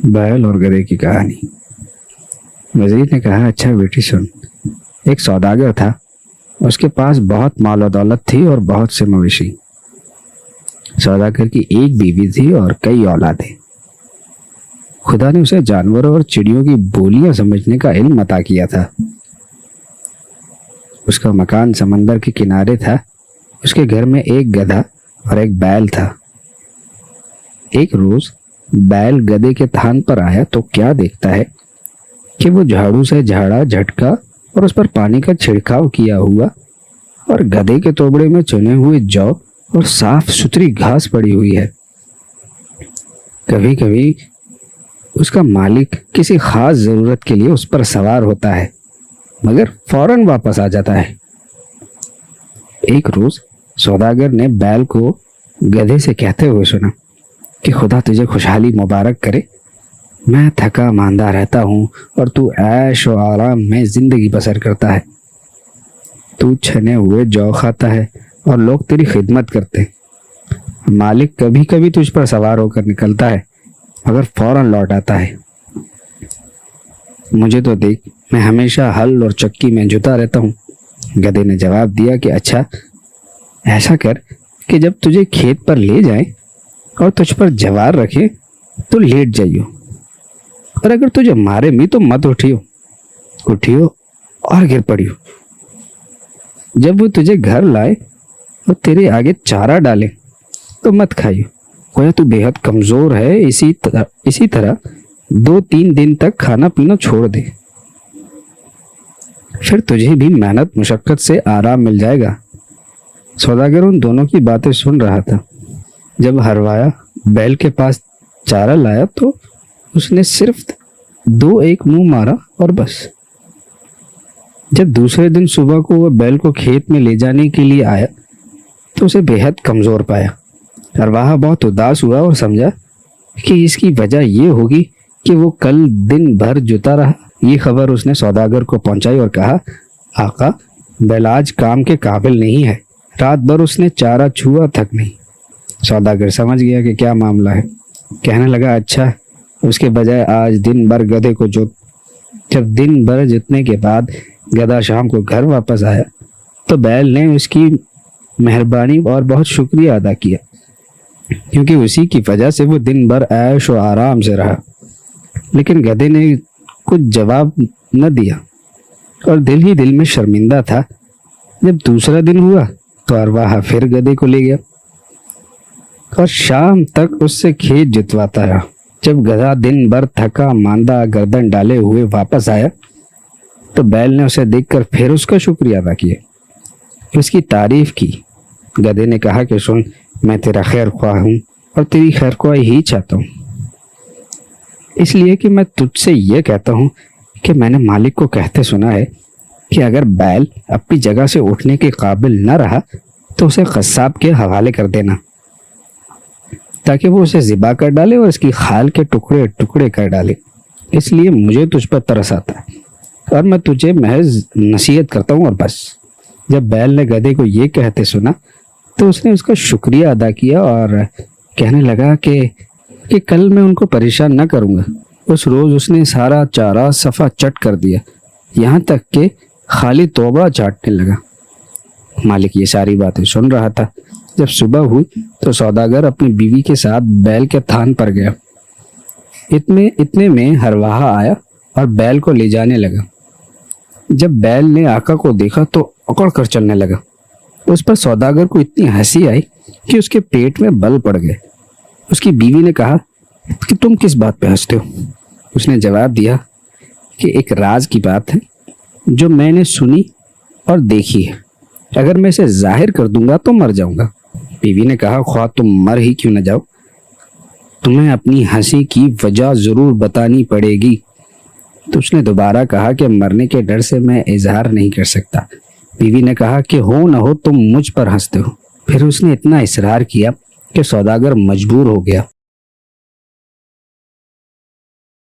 बैल और गधे की कहानी। वजीर ने कहा, अच्छा बेटी सुन, एक सौदागर था, उसके पास बहुत माल और दौलत थी और बहुत से मवेशी। सौदागर की एक बीवी थी और कई औलादें। खुदा ने उसे जानवरों और चिड़ियों की बोलियां समझने का इल्म अता किया था। उसका मकान समंदर के किनारे था। उसके घर में एक गधा और एक बैल था। एक रोज बैल गधे के थान पर आया तो क्या देखता है कि वो झाड़ू से झाड़ा झटका और उस पर पानी का छिड़काव किया हुआ, और गधे के तोबड़े में चुने हुए जौ और साफ सुथरी घास पड़ी हुई है। कभी कभी उसका मालिक किसी खास जरूरत के लिए उस पर सवार होता है, मगर फौरन वापस आ जाता है। एक रोज सौदागर ने बैल को गधे से कहते हुए सुना कि खुदा तुझे खुशहाली मुबारक करे। मैं थका मांदा रहता हूँ और तू ऐश और आराम में जिंदगी बसर करता है। तू छने हुए जौ खाता है और लोग तेरी खिदमत करते हैं। मालिक कभी कभी तुझ पर सवार होकर निकलता है, मगर फौरन लौट आता है। मुझे तो देख, मैं हमेशा हल और चक्की में जुटा रहता हूँ। गधे ने जवाब दिया कि अच्छा, ऐसा कर कि जब तुझे खेत पर ले जाए और तुझ पर जवार रखे तो लेट जाइयो, और अगर तुझे मारे भी तो मत उठियो और गिर पड़ियो। जब वो तुझे घर लाए और तेरे आगे चारा डाले तो मत खाइयो, कोई तू बेहद कमजोर है। इसी तरह 2-3 दिन तक खाना पीना छोड़ दे, फिर तुझे भी मेहनत मुशक्कत से आराम मिल जाएगा। सौदागर उन दोनों की बातें सुन रहा था। जब हरवाया बैल के पास चारा लाया तो उसने सिर्फ 2-1 मुंह मारा और बस। जब दूसरे दिन सुबह को वह बैल को खेत में ले जाने के लिए आया तो उसे बेहद कमजोर पाया। हरवाहा बहुत उदास हुआ और समझा कि इसकी वजह यह होगी कि वो कल दिन भर जुटा रहा। ये खबर उसने सौदागर को पहुंचाई और कहा, आका, बैल आज काम के काबिल नहीं है। रात भर उसने चारा छुआ तक नहीं। सौदागर समझ गया कि क्या मामला है। कहने लगा, अच्छा, उसके बजाय आज दिन भर गधे को जब दिन भर जितने के बाद गधा शाम को घर वापस आया तो बैल ने उसकी मेहरबानी और बहुत शुक्रिया अदा किया, क्योंकि उसी की वजह से वो दिन भर ऐश और आराम से रहा। लेकिन गधे ने कुछ जवाब न दिया और दिल ही दिल में शर्मिंदा था। जब दूसरा दिन हुआ तो अरवाहा फिर गधे को ले गया और शाम तक उससे खेत जुतवाता रहा। जब गधा दिन भर थका मांदा गर्दन डाले हुए वापस आया तो बैल ने उसे देखकर फिर उसका शुक्रिया अदा किया, उसकी तारीफ की। गधे ने कहा कि सुन, मैं तेरा खैर ख्वाह हूँ और तेरी खैर ख्वाही ही चाहता हूँ, इसलिए कि मैं तुझसे यह कहता हूँ कि मैंने मालिक को कहते सुना है कि अगर बैल अपनी जगह से उठने के काबिल न रहा तो उसे कस्साब के हवाले कर देना, ताकि वो उसे ज़िबा कर डाले और इसकी खाल के टुकड़े टुकड़े कर डाले। इसलिए मुझे तुझ पर तरस आता है और मैं तुझे महज नसीहत करता हूँ और बस। जब बैल ने गधे को ये कहते सुना तो उसने उसका शुक्रिया अदा किया और कहने लगा कि कल मैं उनको परेशान न करूँगा। उस रोज़ उसने सारा चारा सफ़ा चट कर दिया, यहाँ तक कि खाली तोबड़ा चाटने लगा। मालिक ये सारी बातें सुन रहा था। जब सुबह हुई तो सौदागर अपनी बीवी के साथ बैल के थान पर गया। इतने में हरवाहा आया और बैल को ले जाने लगा। जब बैल ने आका को देखा तो अकड़ कर चलने लगा। उस पर सौदागर को इतनी हंसी आई कि उसके पेट में बल पड़ गए। उसकी बीवी ने कहा कि तुम किस बात पे हंसते हो? उसने जवाब दिया कि एक राज की बात है जो मैंने सुनी और देखी है। अगर मैं इसे जाहिर कर दूंगा तो मर जाऊंगा। बीवी ने कहा, ख्वाह तुम मर ही क्यों न जाओ, तुम्हें अपनी हंसी की वजह जरूर बतानी पड़ेगी। तो उसने दोबारा कहा कि मरने के डर से मैं इजहार नहीं कर सकता। बीवी ने कहा कि हो न हो तुम मुझ पर हंसते हो। फिर उसने इतना इसरार किया कि सौदागर मजबूर हो गया